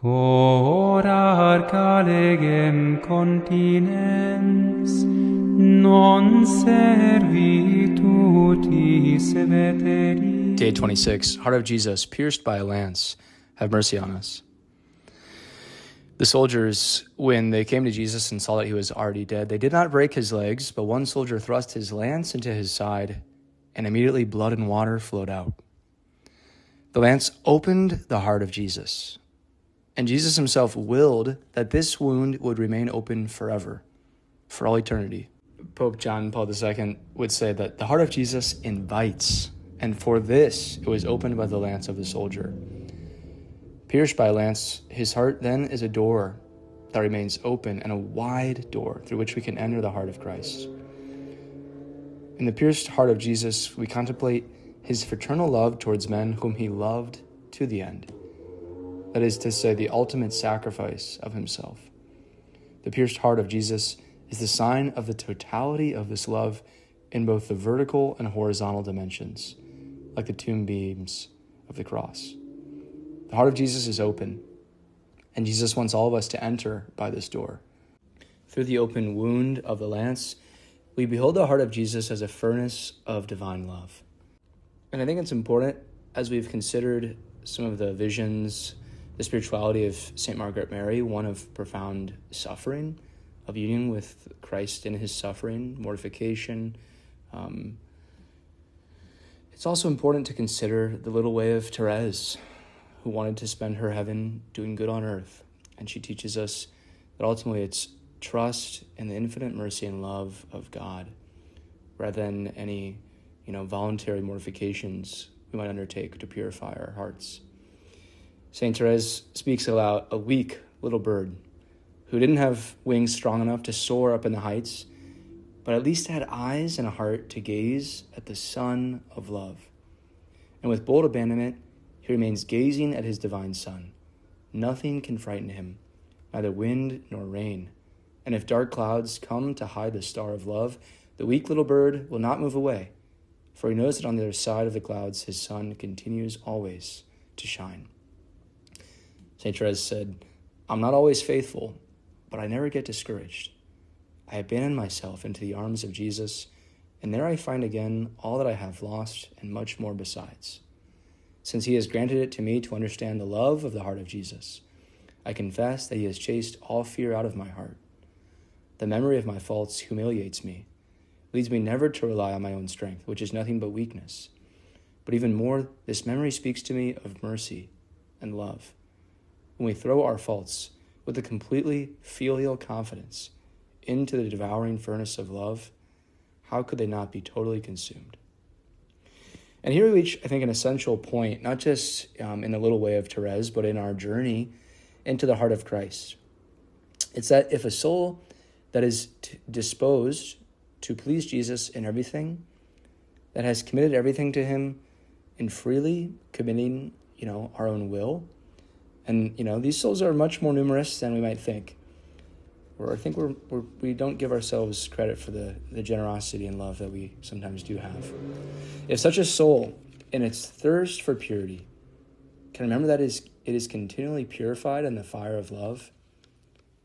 Corar calegem continens, non servitutis veteri. Day 26, Heart of Jesus, pierced by a lance, have mercy on us. The soldiers, when they came to Jesus and saw that he was already dead, they did not break his legs, but one soldier thrust his lance into his side, and immediately blood and water flowed out. The lance opened the heart of Jesus, and Jesus himself willed that this wound would remain open forever, for all eternity. Pope John Paul II would say that the heart of Jesus invites, and for this it was opened by the lance of the soldier. Pierced by a lance, his heart then is a door that remains open, and a wide door through which we can enter the heart of Christ. In the pierced heart of Jesus, we contemplate his fraternal love towards men whom he loved to the end. That is to say, the ultimate sacrifice of himself. The pierced heart of Jesus is the sign of the totality of this love in both the vertical and horizontal dimensions, like the tomb beams of the cross. The heart of Jesus is open, and Jesus wants all of us to enter by this door. Through the open wound of the lance, we behold the heart of Jesus as a furnace of divine love. And I think it's important, as we've considered some of the visions, the spirituality of St. Margaret Mary, one of profound suffering, of union with Christ in his suffering, mortification. It's also important to consider the little way of Therese, who wanted to spend her heaven doing good on earth. And she teaches us that ultimately it's trust in the infinite mercy and love of God, rather than any, voluntary mortifications we might undertake to purify our hearts. St. Therese speaks about a weak little bird who didn't have wings strong enough to soar up in the heights, but at least had eyes and a heart to gaze at the sun of love. And with bold abandonment, he remains gazing at his divine Son. Nothing can frighten him, neither wind nor rain. And if dark clouds come to hide the star of love, the weak little bird will not move away, for he knows that on the other side of the clouds his sun continues always to shine. St. Therese said, "I'm not always faithful, but I never get discouraged. I abandon myself into the arms of Jesus, and there I find again all that I have lost and much more besides. Since he has granted it to me to understand the love of the heart of Jesus, I confess that he has chased all fear out of my heart. The memory of my faults humiliates me, leads me never to rely on my own strength, which is nothing but weakness. But even more, this memory speaks to me of mercy and love. When we throw our faults with a completely filial confidence into the devouring furnace of love, how could they not be totally consumed?" And here we reach, I think, an essential point, not just in the little way of Therese, but in our journey into the heart of Christ. It's that if a soul that is disposed to please Jesus in everything, that has committed everything to him in freely committing, our own will, and, these souls are much more numerous than we might think. Or I think we don't give ourselves credit for the generosity and love that we sometimes do have. If such a soul, in its thirst for purity, can remember that it is continually purified in the fire of love,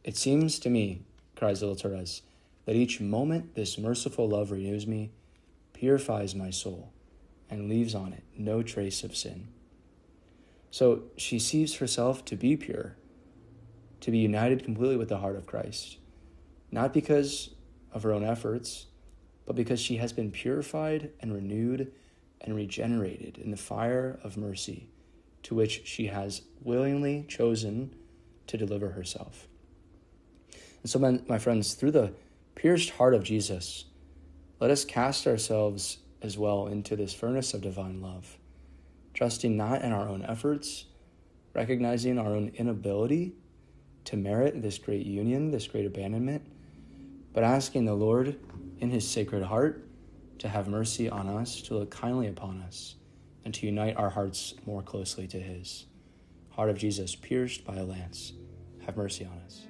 it seems to me, cries little Therese, that each moment this merciful love renews me, purifies my soul, and leaves on it no trace of sin. So she sees herself to be pure, to be united completely with the heart of Christ, not because of her own efforts, but because she has been purified and renewed and regenerated in the fire of mercy to which she has willingly chosen to deliver herself. And so, my friends, through the pierced heart of Jesus, let us cast ourselves as well into this furnace of divine love, trusting not in our own efforts, recognizing our own inability to merit this great union, this great abandonment, but asking the Lord in his sacred heart to have mercy on us, to look kindly upon us, and to unite our hearts more closely to his. Heart of Jesus, pierced by a lance, have mercy on us.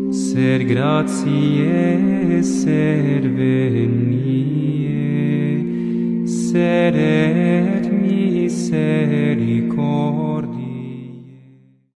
Sed gratiae, sed veniae, Miserere et miserere